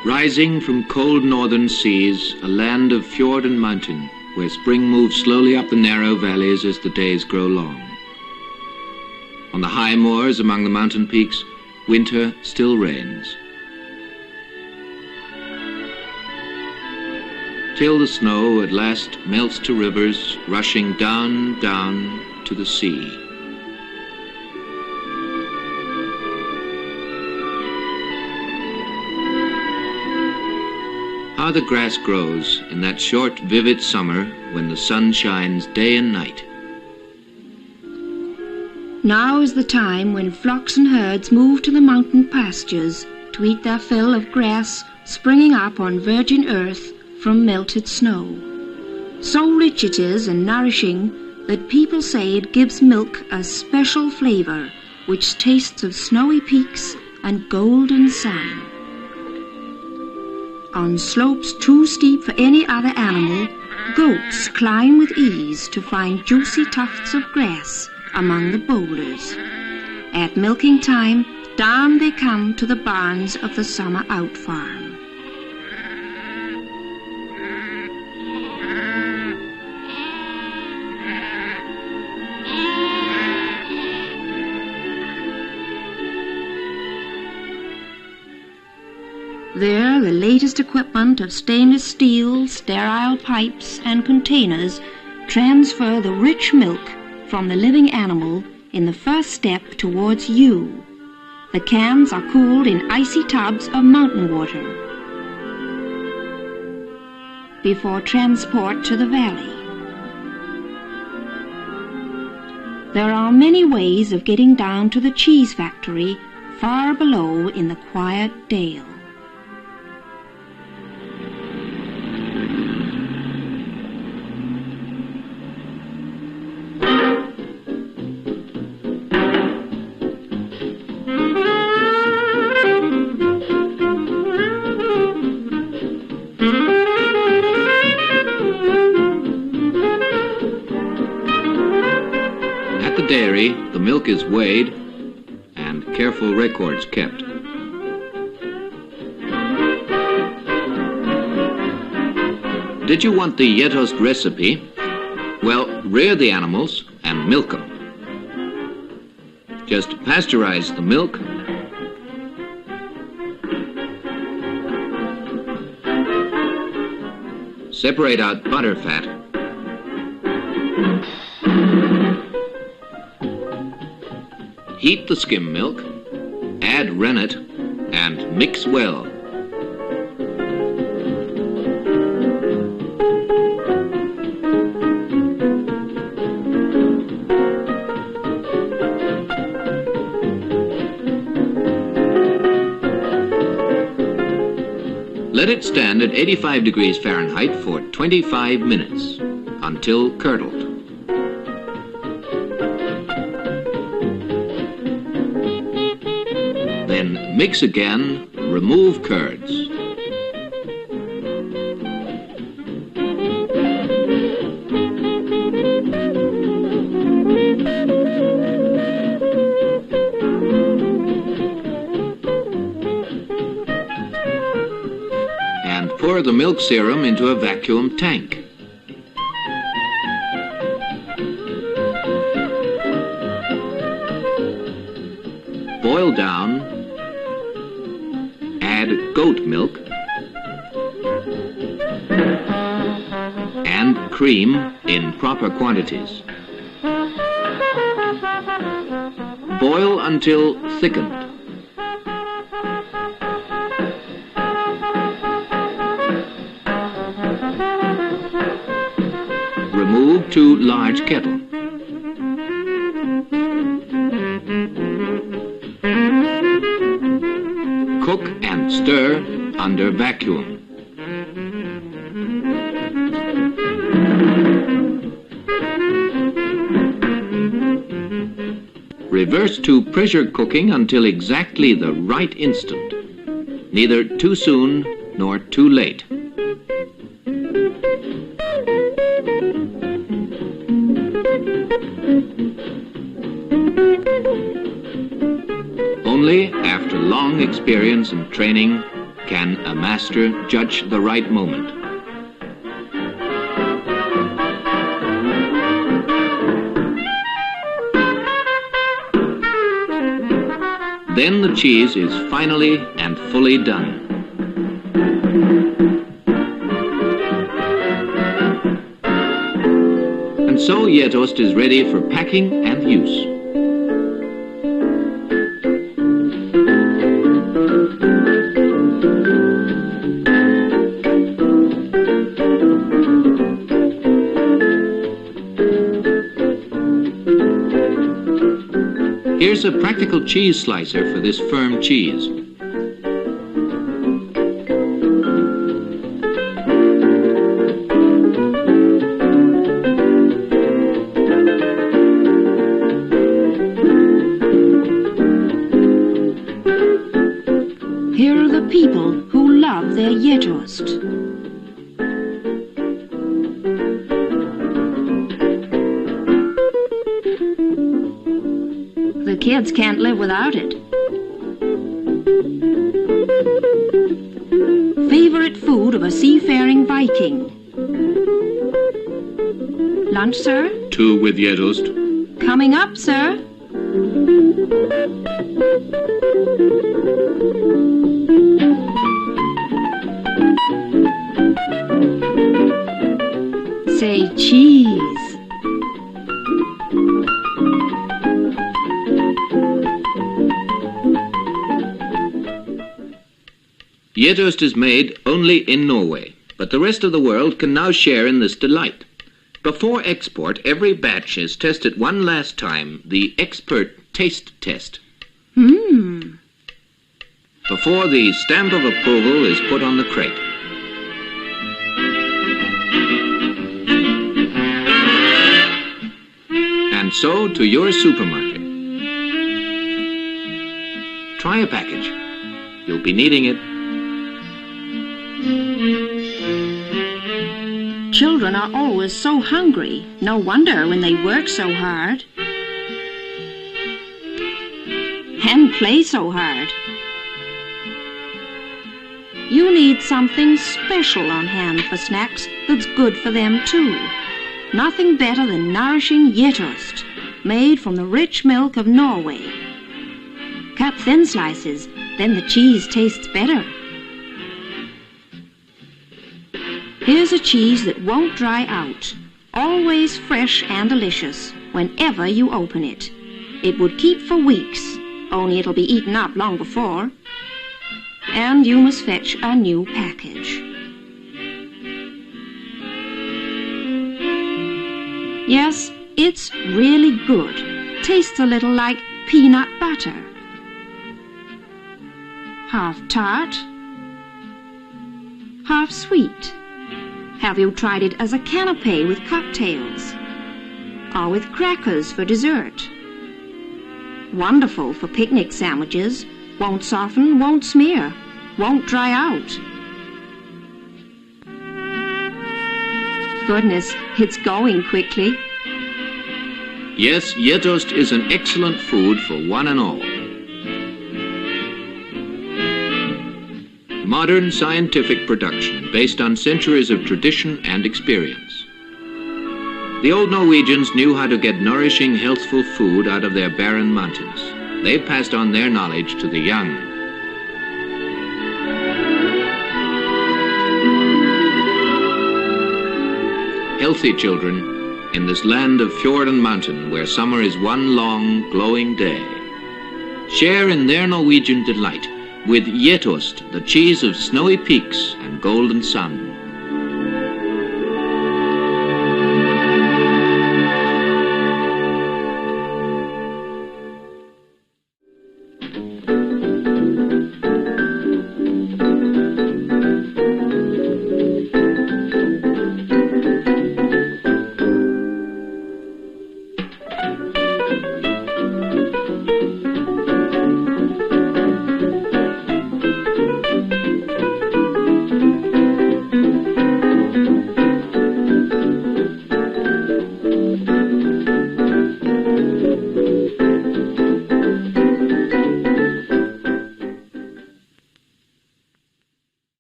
Rising from cold northern seas, a land of fjord and mountain, where spring moves slowly up the narrow valleys as the days grow long. On the high moors among the mountain peaks, winter still reigns. Till the snow at last melts to rivers, rushing down, down to the sea. How the grass grows in that short, vivid summer when the sun shines day and night. Now is the time when flocks and herds move to the mountain pastures to eat their fill of grass springing up on virgin earth from melted snow. So rich it is and nourishing that people say it gives milk a special flavor which tastes of snowy peaks and golden sun. On slopes too steep for any other animal, goats climb with ease to find juicy tufts of grass among the boulders. At milking time, down they come to the barns of the summer out farm. There, the latest equipment of stainless steel, sterile pipes and containers transfer the rich milk from the living animal in the first step towards you. The cans are cooled in icy tubs of mountain water before transport to the valley. There are many ways of getting down to the cheese factory far below in the quiet dale. Dairy, the milk is weighed and careful records kept. Did you want the Gjetost recipe? Well, rear the animals and milk them. Just pasteurize the milk, separate out butter fat, heat the skim milk, add rennet, and mix well. Let it stand at 85 degrees Fahrenheit for 25 minutes until curdled. Then mix again, remove curds. And pour the milk serum into a vacuum tank. Boil down, add goat milk and cream in proper quantities. Boil until thickened. Remove to large kettle. Cook and stir under vacuum. Reverse to pressure cooking until exactly the right instant, neither too soon nor too late. Only after long experience and training can a master judge the right moment. Then the cheese is finally and fully done. And so Gjetost is ready for packing and use. Here's a practical cheese slicer for this firm cheese. Here are the people who love their Gjetost. The kids can't live without it. Favorite food of a seafaring Viking. Lunch, sir? 2 with Gjetost. Coming up, sir. Say cheese. Gjetost is made only in Norway, but the rest of the world can now share in this delight. Before export, every batch is tested one last time, the expert taste test. Before the stamp of approval is put on the crate. And so to your supermarket. Try a package. You'll be needing it. Children are always so hungry. No wonder when they work so hard. And play so hard. You need something special on hand for snacks that's good for them too. Nothing better than nourishing Gjetost, made from the rich milk of Norway. Cut thin slices, then the cheese tastes better. Here's a cheese that won't dry out, always fresh and delicious whenever you open it. It would keep for weeks, only it'll be eaten up long before. And you must fetch a new package. Yes, it's really good. Tastes a little like peanut butter. Half tart, half sweet. Have you tried it as a canapé with cocktails? Or with crackers for dessert? Wonderful for picnic sandwiches. Won't soften, won't smear, won't dry out. Goodness, it's going quickly. Yes, Gjetost is an excellent food for one and all. Modern scientific production based on centuries of tradition and experience. The old Norwegians knew how to get nourishing, healthful food out of their barren mountains. They passed on their knowledge to the young. Healthy children in this land of fjord and mountain where summer is one long, glowing day. Share in their Norwegian delight with Gjetost, the cheese of snowy peaks and golden sun.